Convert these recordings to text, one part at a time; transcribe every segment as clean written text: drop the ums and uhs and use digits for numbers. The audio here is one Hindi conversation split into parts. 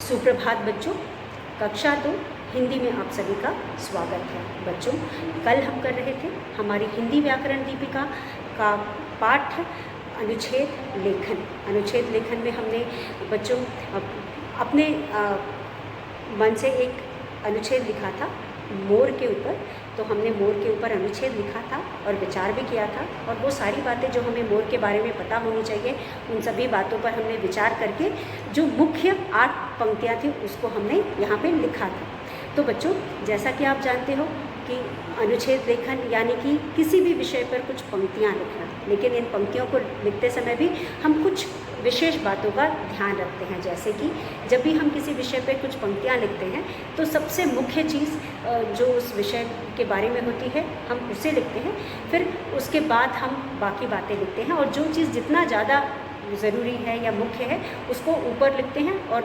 सुप्रभात बच्चों। कक्षा 2 हिंदी में आप सभी का स्वागत है। बच्चों, कल हम कर रहे थे हमारी हिंदी व्याकरण दीपिका का पाठ अनुच्छेद लेखन। अनुच्छेद लेखन में हमने बच्चों अपने मन से एक अनुच्छेद लिखा था मोर के ऊपर। तो हमने मोर के ऊपर अनुच्छेद लिखा था और विचार भी किया था, और वो सारी बातें जो हमें मोर के बारे में पता होनी चाहिए उन सभी बातों पर हमने विचार करके जो मुख्य 8 पंक्तियाँ थी उसको हमने यहाँ पे लिखा था। तो बच्चों, जैसा कि आप जानते हो कि अनुच्छेद लेखन यानी कि किसी भी विषय पर कुछ पंक्तियाँ लिखना, लेकिन इन पंक्तियों को लिखते समय भी हम कुछ विशेष बातों का ध्यान रखते हैं। जैसे कि जब भी हम किसी विषय पर कुछ पंक्तियाँ लिखते हैं तो सबसे मुख्य चीज़ जो उस विषय के बारे में होती है हम उसे लिखते हैं, फिर उसके बाद हम बाकी बातें लिखते हैं, और जो चीज़ जितना ज़्यादा ज़रूरी है या मुख्य है उसको ऊपर लिखते हैं, और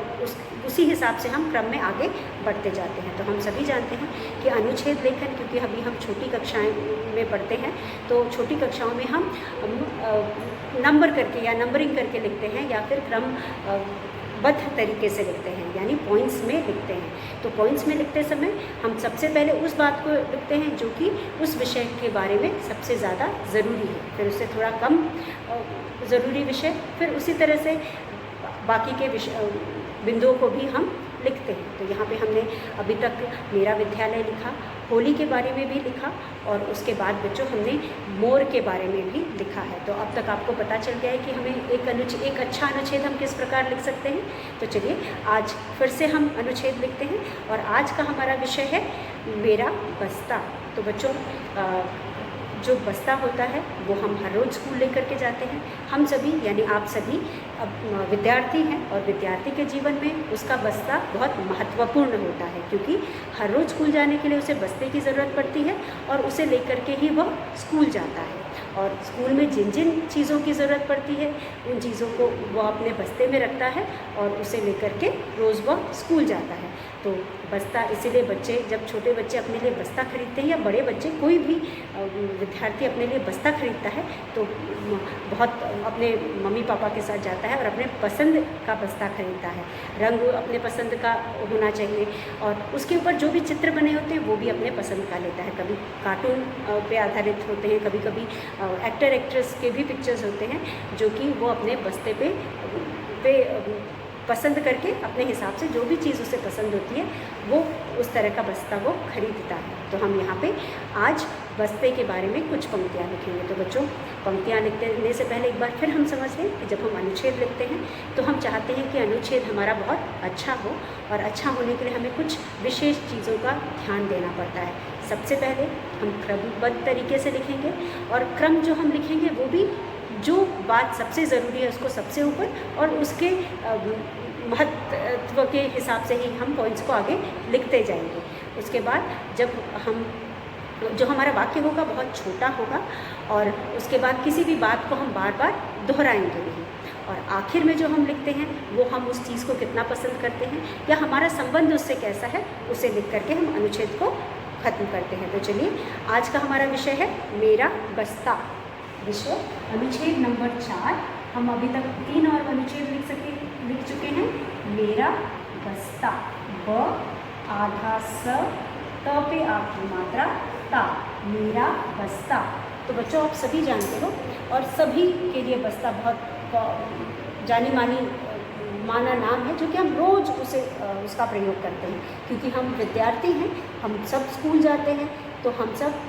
उसी हिसाब से हम क्रम में आगे बढ़ते जाते हैं। तो हम सभी जानते हैं कि अनुच्छेद लेखन, क्योंकि अभी हम छोटी कक्षाएं में पढ़ते हैं, तो छोटी कक्षाओं में हम नंबर करके या नंबरिंग करके लिखते हैं, या फिर क्रमबद्ध तरीके से लिखते हैं, यानी पॉइंट्स में लिखते हैं। तो पॉइंट्स में लिखते समय हम सबसे पहले उस बात को लिखते हैं जो कि उस विषय के बारे में सबसे ज़्यादा ज़रूरी है, फिर उससे थोड़ा कम ज़रूरी विषय, फिर उसी तरह से बाकी के बिंदुओं को भी हम लिखते हैं। तो यहाँ पे हमने अभी तक मेरा विद्यालय लिखा, होली के बारे में भी लिखा, और उसके बाद बच्चों हमने मोर के बारे में भी लिखा है। तो अब तक आपको पता चल गया है कि हमें एक अच्छा अनुच्छेद हम किस प्रकार लिख सकते हैं। तो चलिए आज फिर से हम अनुच्छेद लिखते हैं, और आज का हमारा विषय है मेरा बस्ता। तो बच्चों, जो बस्ता होता है वो हम हर रोज़ स्कूल लेकर के जाते हैं। हम सभी यानी आप सभी अब विद्यार्थी हैं, और विद्यार्थी के जीवन में उसका बस्ता बहुत महत्वपूर्ण होता है, क्योंकि हर रोज़ स्कूल जाने के लिए उसे बस्ते की ज़रूरत पड़ती है, और उसे लेकर के ही वह स्कूल जाता है। और स्कूल में जिन जिन चीज़ों की ज़रूरत पड़ती है उन चीज़ों को वह अपने बस्ते में रखता है, और उसे लेकर के रोज़ वह स्कूल जाता है। तो बस्ता, इसीलिए बच्चे, जब छोटे बच्चे अपने लिए बस्ता खरीदते हैं, या बड़े बच्चे, कोई भी विद्यार्थी अपने लिए बस्ता खरीदता है तो बहुत अपने मम्मी पापा के साथ जाता है और अपने पसंद का बस्ता खरीदता है। रंग अपने पसंद का होना चाहिए, और उसके ऊपर जो भी चित्र बने होते हैं वो भी अपने पसंद का लेता है। कभी कार्टून पे आधारित होते हैं, कभी कभी एक्टर एक्ट्रेस के भी पिक्चर्स होते हैं जो कि वो अपने बस्ते पे पसंद करके अपने हिसाब से जो भी चीज़ उसे पसंद होती है वो उस तरह का बस्ता वो खरीदता है। तो हम यहाँ पे आज बस्ते के बारे में कुछ पंक्तियाँ लिखेंगे। तो बच्चों, पंक्तियाँ लिखने से पहले एक बार फिर हम समझ लें कि जब हम अनुच्छेद लिखते हैं तो हम चाहते हैं कि अनुच्छेद हमारा बहुत अच्छा हो, और अच्छा होने के लिए हमें कुछ विशेष चीज़ों का ध्यान देना पड़ता है। सबसे पहले हम क्रमबद्ध तरीके से लिखेंगे, और क्रम जो हम लिखेंगे वो भी जो बात सबसे ज़रूरी है उसको सबसे ऊपर, और उसके महत्व के हिसाब से ही हम पॉइंट्स को आगे लिखते जाएंगे। उसके बाद जब हम जो हमारा वाक्य होगा बहुत छोटा होगा, और उसके बाद किसी भी बात को हम बार बार दोहराएंगे नहीं, और आखिर में जो हम लिखते हैं वो हम उस चीज़ को कितना पसंद करते हैं या हमारा संबंध उससे कैसा है उसे लिख करके हम अनुच्छेद को ख़त्म करते हैं। तो चलिए, आज का हमारा विषय है मेरा बस्ता। विषय अनुच्छेद नंबर 4। हम अभी तक 3 और अनुच्छेद लिख चुके हैं। मेरा बस्ता, ब आधा स, त पे आखिरी मात्रा ता, मेरा बस्ता। तो बच्चों, आप सभी जानते हो, और सभी के लिए बस्ता बहुत जानी माना नाम है, जो कि हम रोज़ उसका प्रयोग करते हैं, क्योंकि हम विद्यार्थी हैं, हम सब स्कूल जाते हैं। तो हम सब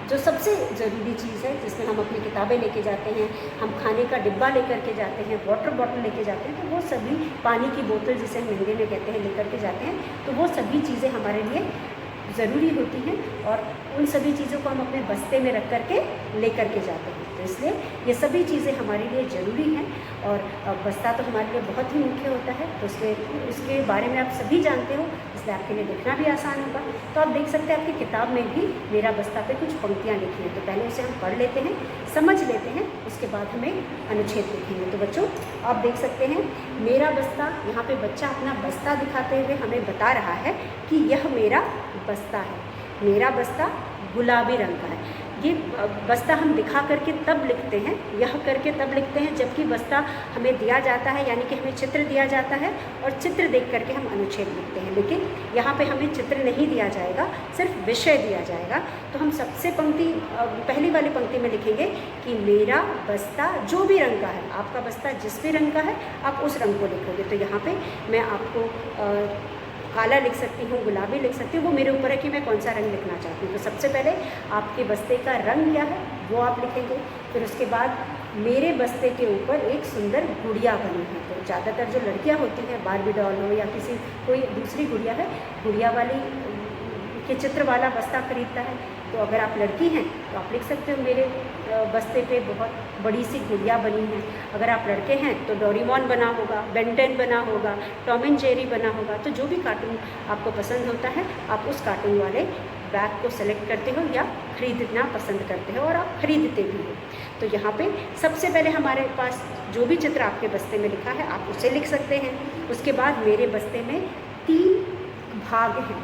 जो सबसे ज़रूरी चीज़ है जिसमें हम अपनी किताबें लेके जाते हैं, हम खाने का डिब्बा लेकर के जाते हैं, वाटर बॉटल लेके जाते हैं, तो वो सभी, पानी की बोतल जिसे हम हिंदी में कहते हैं, लेकर के जाते हैं। तो वो सभी चीज़ें हमारे लिए ज़रूरी होती हैं, और उन सभी चीज़ों को हम अपने बस्ते में रख करके लेकर के जाते हैं। तो इसलिए ये सभी चीज़ें हमारे लिए ज़रूरी हैं, और बस्ता तो हमारे लिए बहुत ही मुख्य होता है। तो उसके बारे में आप सभी जानते हो, इसलिए आपके लिए लिखना भी आसान होगा। तो आप देख सकते हैं आपकी किताब में भी मेरा बस्ता पे कुछ पंक्तियाँ लिखी हैं। तो पहले उसे हम पढ़ लेते हैं, समझ लेते हैं, उसके बाद हमें अनुच्छेद लिखेंगे। तो बच्चों, आप देख सकते हैं मेरा बस्ता, यहाँ पे बच्चा अपना बस्ता दिखाते हुए हमें बता रहा है कि यह मेरा बस्ता है। मेरा बस्ता गुलाबी रंग का है। ये बस्ता हम दिखा करके तब लिखते हैं, यह करके तब लिखते हैं जबकि बस्ता हमें दिया जाता है, यानी कि हमें चित्र दिया जाता है और चित्र देख करके हम अनुच्छेद लिखते हैं। लेकिन यहाँ पे हमें चित्र नहीं दिया जाएगा, सिर्फ विषय दिया जाएगा। तो हम सबसे पहली वाली पंक्ति में लिखेंगे कि मेरा बस्ता जो भी रंग का है, आपका बस्ता जिस भी रंग का है आप उस रंग को लिखोगे। तो यहाँ पे मैं आपको काला लिख सकती हूँ, गुलाबी लिख सकती हूँ, वो मेरे ऊपर है कि मैं कौन सा रंग लिखना चाहती हूँ। तो सबसे पहले आपके बस्ते का रंग क्या है वो आप लिखेंगे। फिर उसके बाद मेरे बस्ते के ऊपर एक सुंदर गुड़िया बनी है। तो ज़्यादातर जो लड़कियाँ होती हैं, बार्बी डॉल हो या किसी कोई दूसरी गुड़िया है, गुड़िया वाली के चित्र वाला बस्ता खरीदता है। तो अगर आप लड़की हैं तो आप लिख सकते हो मेरे बस्ते पे बहुत बड़ी सी गुड़िया बनी है। अगर आप लड़के हैं तो डोरेमोन बना होगा, बेन 10 बना होगा, टॉम एंड जेरी बना होगा। तो जो भी कार्टून आपको पसंद होता है आप उस कार्टून वाले बैग को सेलेक्ट करते हो या खरीदना पसंद करते हो और आप खरीदते भी हो। तो यहाँ पे सबसे पहले हमारे पास जो भी चित्र आपके बस्ते में लिखा है आप उसे लिख सकते हैं। उसके बाद मेरे बस्ते में 3 भाग हैं।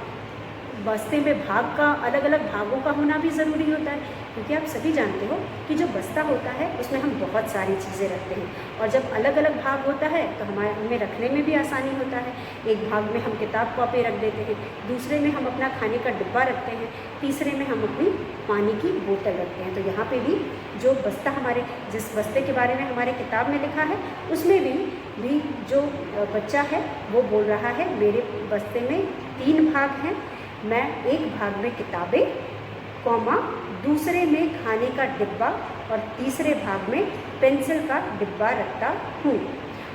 बस्ते में भाग का अलग अलग भागों का होना भी ज़रूरी होता है, क्योंकि आप सभी जानते हो कि जो बस्ता होता है उसमें हम बहुत सारी चीज़ें रखते हैं और जब अलग अलग भाग होता है तो हमें रखने में भी आसानी होता है। एक भाग में हम किताब कॉपी रख देते हैं, दूसरे में हम अपना खाने का डिब्बा रखते हैं, तीसरे में हम अपनी पानी की बोतल रखते हैं। तो यहाँ पे भी जो बस्ता जिस बस्ते के बारे में हमारे किताब में लिखा है उसमें भी जो बच्चा है वो बोल रहा है मेरे बस्ते में 3 भाग हैं। मैं एक भाग में किताबें, कॉमा, दूसरे में खाने का डिब्बा और तीसरे भाग में पेंसिल का डिब्बा रखता हूँ।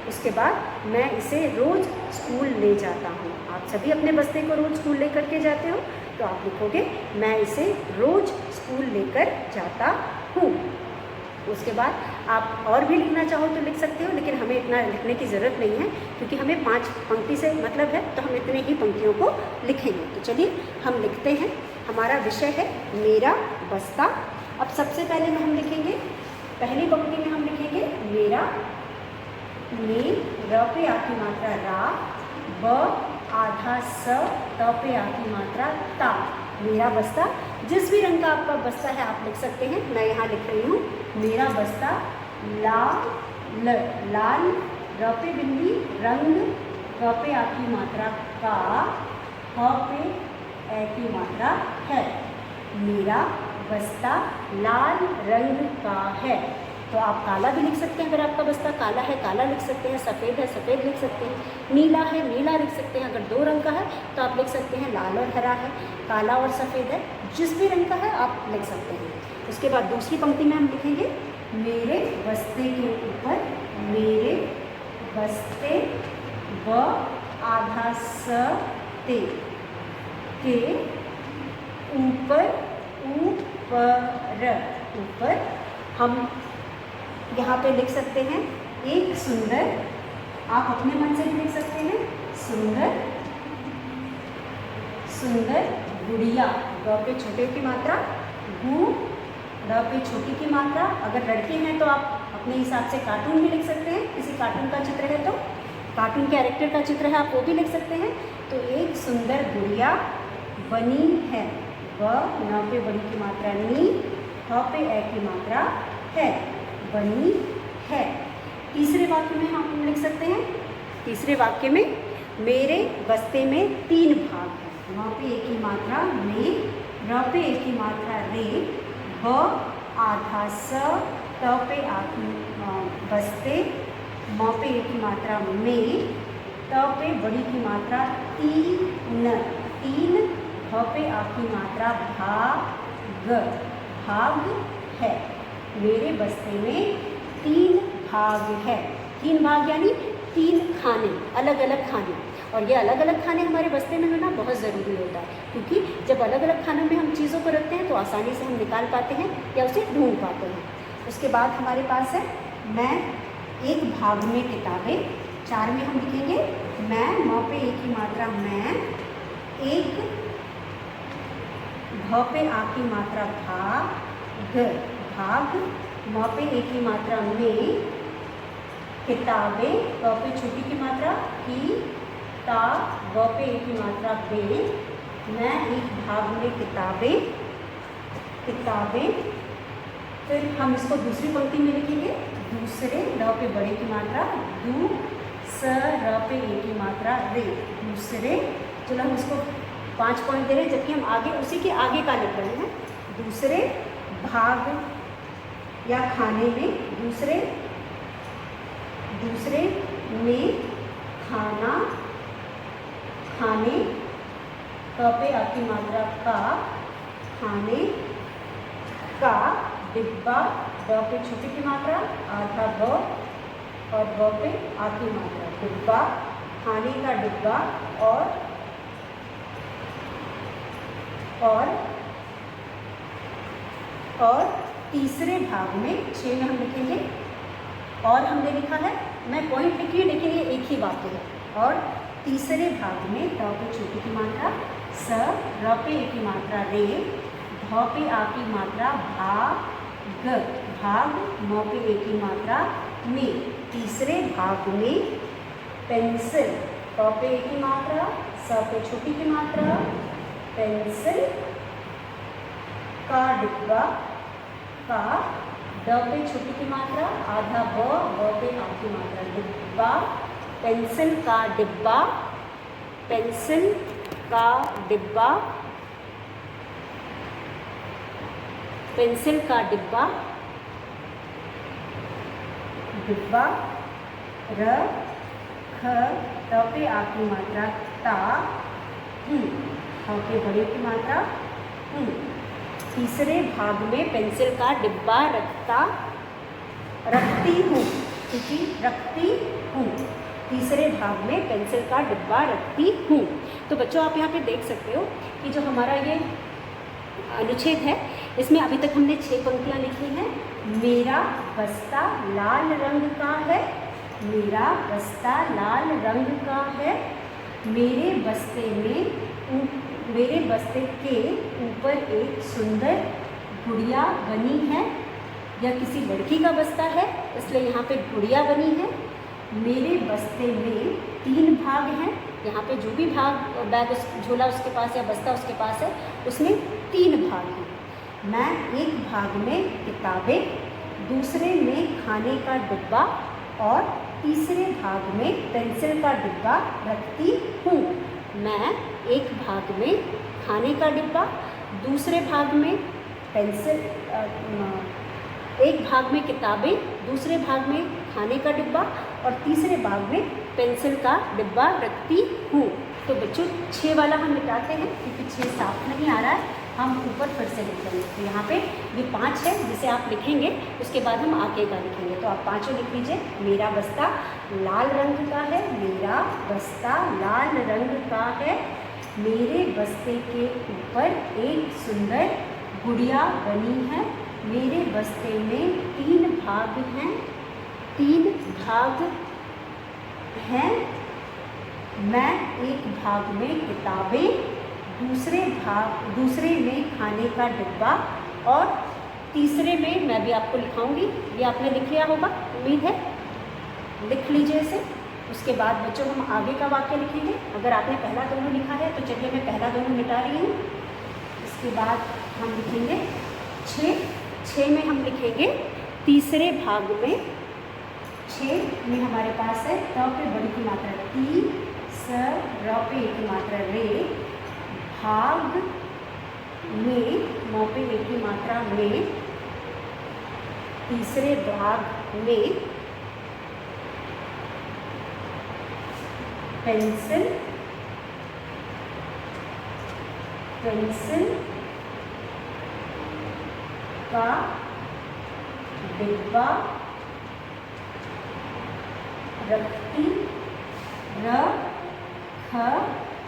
उसके बाद मैं इसे रोज़ स्कूल ले जाता हूँ। आप सभी अपने बस्ते को रोज़ स्कूल लेकर के जाते हो, तो आप लिखोगे मैं इसे रोज़ स्कूल लेकर जाता हूँ। उसके बाद आप और भी लिखना चाहो तो लिख सकते हो, लेकिन हमें इतना लिखने की ज़रूरत नहीं है क्योंकि हमें 5 पंक्ति से मतलब है, तो हम इतने ही पंक्तियों को लिखेंगे। तो चलिए हम लिखते हैं। हमारा विषय है मेरा बस्ता। अब सबसे पहले में हम लिखेंगे, पहली पंक्ति में हम लिखेंगे मेरा, मे, र पे आ की मात्रा रा, ब आधा स, त पे आ की मात्रा ता। मेरा बस्ता, जिस भी रंग का आपका बस्ता है आप लिख सकते हैं। मैं यहाँ लिख रही हूँ मेरा बस्ता लाल, र पे बिंदी रंग, क पे आ की मात्रा का, ह पे ए की मात्रा है। मेरा बस्ता लाल रंग का है। तो आप काला भी लिख सकते हैं, अगर आपका बस्ता काला है काला लिख सकते हैं, सफ़ेद है सफ़ेद लिख सकते हैं, नीला है नीला लिख सकते हैं। अगर 2 रंग का है तो आप लिख सकते हैं लाल और हरा है, काला और सफ़ेद है, जिस भी रंग का है आप लिख सकते हैं। उसके बाद दूसरी पंक्ति में हम लिखेंगे मेरे बस्ते के ऊपर, मेरे बस्ते ब आधा स ते के ऊपर, ऊपर हम यहाँ पे लिख सकते हैं एक सुंदर, आप अपने मन से भी लिख सकते हैं सुंदर गुड़िया। ग पे छोटे की मात्रा गु, ड पे छोटी की मात्रा। अगर लड़के हैं तो आप अपने हिसाब से कार्टून भी लिख सकते हैं, किसी कार्टून का चित्र है तो कार्टून कैरेक्टर का चित्र है आप वो भी लिख सकते हैं। तो एक सुंदर गुड़िया बनी है। ब, न पे बड़ी की मात्रा नी, ह पे ए की मात्रा है, बनी है। तीसरे वाक्य में हम लिख सकते हैं, तीसरे वाक्य में मेरे बस्ते में 3 भाग हैं। वहाँ पे एक की मात्रा में, र पे एक की मात्रा रे, ब आधा स, त पे आ की बस्ते, म पे एक की मात्रा में, त पे बड़ी की मात्रा 3, ह पे आ की मात्रा भाग है। मेरे बस्ते में 3 भाग है। 3 भाग यानी 3 खाने, अलग अलग खाने। और ये अलग अलग खाने हमारे बस्ते में होना बहुत ज़रूरी होता है, क्योंकि जब अलग अलग खानों में हम चीज़ों को रखते हैं तो आसानी से हम निकाल पाते हैं या उसे ढूंढ पाते हैं। उसके बाद हमारे पास है मैं एक भाग में किताबें। 4 में हम लिखेंगे मैं, म पे एक की मात्रा मैं, एक, भ पे आ की मात्रा भाग, म पे एक की मात्रा में, किताबें, क पे छोटी की मात्रा की, ता, व पे एक की मात्रा बे। मैं एक भाग में किताबें किताबें। फिर हम इसको दूसरी पंक्ति में लिखेंगे, दूसरे, र पे बड़े की मात्रा, दू स र पे ए की मात्रा रे, दूसरे। चलो हम इसको 5 पॉइंट दे रहे हैं, जबकि हम आगे उसी के आगे का लिख रहे हैं। दूसरे भाग या खाने में, दूसरे में खाना, खाने, क पे आपकी मात्रा का, खाने का डिब्बा, ड पे छोटी की मात्रा, आधा ब और ब पे आधी मात्रा, डिब्बा, खाने का डिब्बा। और तीसरे भाग में 6 में हम लिखेंगे, और हमने लिखा है, मैं पॉइंट लिखी है लेकिन ये एक ही वाक्य है। और तीसरे भाग में ट पे छोटी की मात्रा, स र पे ए की मात्रा रे, भ पे आ की मात्रा भाग, भाग, म पे ए की मात्रा में। तीसरे भाग में पेंसिल, प पे ए की मात्रा, स पे छोटी की मात्रा, पेंसिल का डिब्बा, का, ड पे छोटी की मात्रा, आधा ब पे आधी मात्रा, डिब्बा, पेंसिल का डिब्बा, पेंसिल का डिब्बा, पेंसिल का डिब्बा, डिब्बा, र, ख, त पे आ की मात्रा, ता, ह पे बड़े की मात्रा, तीसरे भाग में पेंसिल का डिब्बा रखती हूँ, क्योंकि रखती हूँ, तीसरे भाग में पेंसिल का डिब्बा रखती हूँ। तो बच्चों आप यहाँ पे देख सकते हो कि जो हमारा ये अनुच्छेद है, इसमें अभी तक हमने 6 पंक्तियाँ लिखी हैं। मेरा बस्ता लाल रंग का है, मेरा बस्ता लाल रंग का है, मेरे बस्ते के ऊपर एक सुंदर गुड़िया बनी है। यह किसी लड़की का बस्ता है, इसलिए यहाँ पे गुड़िया बनी है। मेरे बस्ते में 3 भाग हैं, यहाँ पे जो भी भाग बैग झोला उसके पास या बस्ता उसके पास है, उसमें 3 भाग हैं। मैं एक भाग में किताबें, दूसरे में खाने का डिब्बा और तीसरे भाग में पेंसिल का डिब्बा रखती हूँ। मैं एक भाग में खाने का डिब्बा, दूसरे भाग में एक भाग में किताबें, दूसरे भाग में खाने का डिब्बा और तीसरे भाग में पेंसिल का डिब्बा रखती हूँ। तो बच्चों 6 वाला हम मिटाते हैं क्योंकि 6 साफ नहीं आ रहा है, हम ऊपर फिर से लिख लेंगे। तो यहाँ पे ये 5 है जिसे आप लिखेंगे, उसके बाद हम आगे का लिखेंगे। तो आप 5 लिख लीजिए। मेरा बस्ता लाल रंग का है, मेरा बस्ता लाल रंग का है, मेरे बस्ते के ऊपर एक सुंदर गुड़िया बनी है, मेरे बस्ते में 3 भाग हैं, 3 भाग हैं। मैं एक भाग में किताबें, दूसरे में खाने का डिब्बा और तीसरे में मैं भी आपको लिखाऊंगी, ये आपने लिख लिया होगा उम्मीद है, लिख लीजिए इसे। उसके बाद बच्चों हम आगे का वाक्य लिखेंगे। अगर आपने पहला दोनों लिखा है तो चलिए मैं पहला दोनों मिटा रही हूँ। इसके बाद हम लिखेंगे 6 में हम लिखेंगे तीसरे भाग में, 6 में हमारे पास है त पे बड़ी की मात्रा ती, स र पे एक की मात्रा रे, भाग में म पे एक की मात्रा में, तीसरे भाग में पेंसिल का डिब्बा रखती, र ख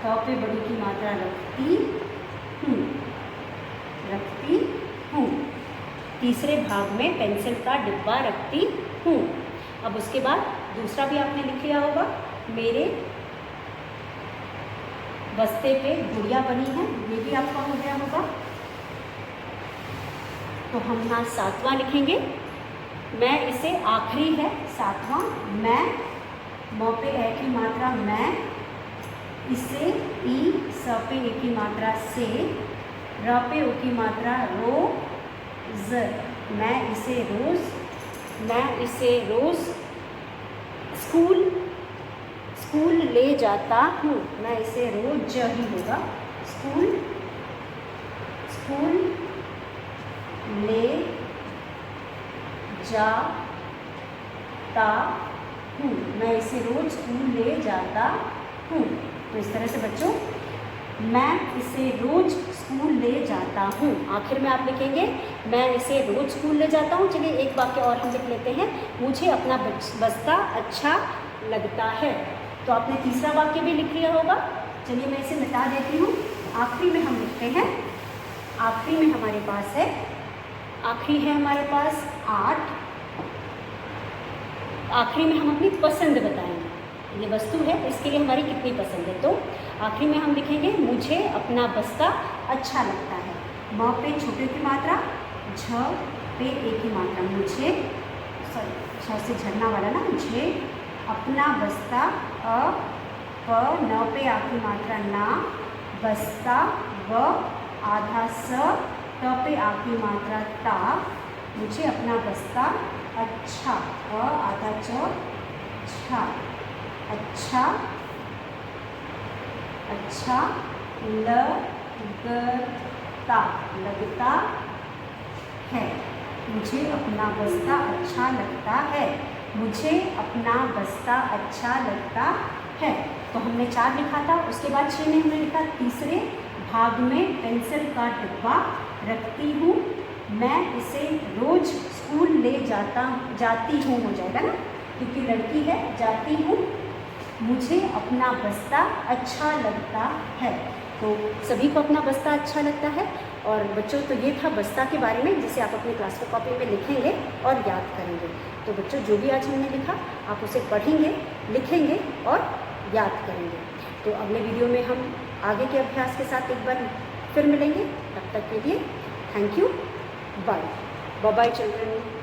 ख पे बड़ी की मात्रा रखती हूँ, तीसरे भाग में पेंसिल का डिब्बा रखती हूँ। अब उसके बाद दूसरा भी आपने लिख लिया होगा, मेरे बस्ते पे गुड़िया बनी है, ये भी आपका हो गया होगा। तो हम यहाँ 7वां लिखेंगे। मैं इसे आखिरी है 7वां, मैं म पे ए की मात्रा मैं, इसे ई स पे ए की मात्रा से, र पे उ की मात्रा रोज, मैं इसे रोज स्कूल ले जाता हूँ, मैं इसे रोज ही होगा, स्कूल ले जाता हूँ, मैं इसे रोज स्कूल ले जाता हूँ। तो इस तरह से बच्चों मैं इसे रोज स्कूल ले जाता हूँ, आखिर में आप लिखेंगे मैं इसे रोज स्कूल ले जाता हूँ। चलिए एक वाक्य और हम लिख लेते हैं, मुझे अपना बस्ता अच्छा लगता है। तो आपने तीसरा वाक्य भी लिख लिया होगा। चलिए मैं इसे मिटा देती हूँ। आखिरी में हम लिखते हैं, आखिरी में हमारे पास है, आखिरी है हमारे पास 8। आखिरी में हम अपनी पसंद बताएंगे, ये वस्तु है इसके लिए हमारी कितनी पसंद है। तो आखिरी में हम लिखेंगे मुझे अपना बस्ता अच्छा लगता है। म पे छोटे की मात्रा, झ पे ए की मात्रा, मुझे, सॉरी छ से झरना वाला ना, मुझे अपना बस्ता, अ प न पे आ की मात्रा ना, बस्ता व आधा स, त पे आ की मात्रा ता, मुझे अपना बस्ता अच्छा, अ आधा च छा, अच्छा लगता है, मुझे अपना बस्ता अच्छा लगता है, मुझे अपना बस्ता अच्छा लगता है। तो हमने 4 लिखा था, उसके बाद 6 में हमने लिखा तीसरे भाग में पेंसिल का डिब्बा रखती हूँ, मैं इसे रोज स्कूल ले जाती हूँ हो जाएगा ना, क्योंकि लड़की है, जाती हूँ, मुझे अपना बस्ता अच्छा लगता है। तो सभी को अपना बस्ता अच्छा लगता है। और बच्चों तो ये था बस्ता के बारे में, जिसे आप अपनी क्लास कॉपी में लिखेंगे और याद करेंगे। तो बच्चों जो भी आज हमने लिखा आप उसे पढ़ेंगे, लिखेंगे और याद करेंगे। तो अगले वीडियो में हम आगे के अभ्यास के साथ एक बार फिर मिलेंगे। तब तक के लिए thank you, bye bye children.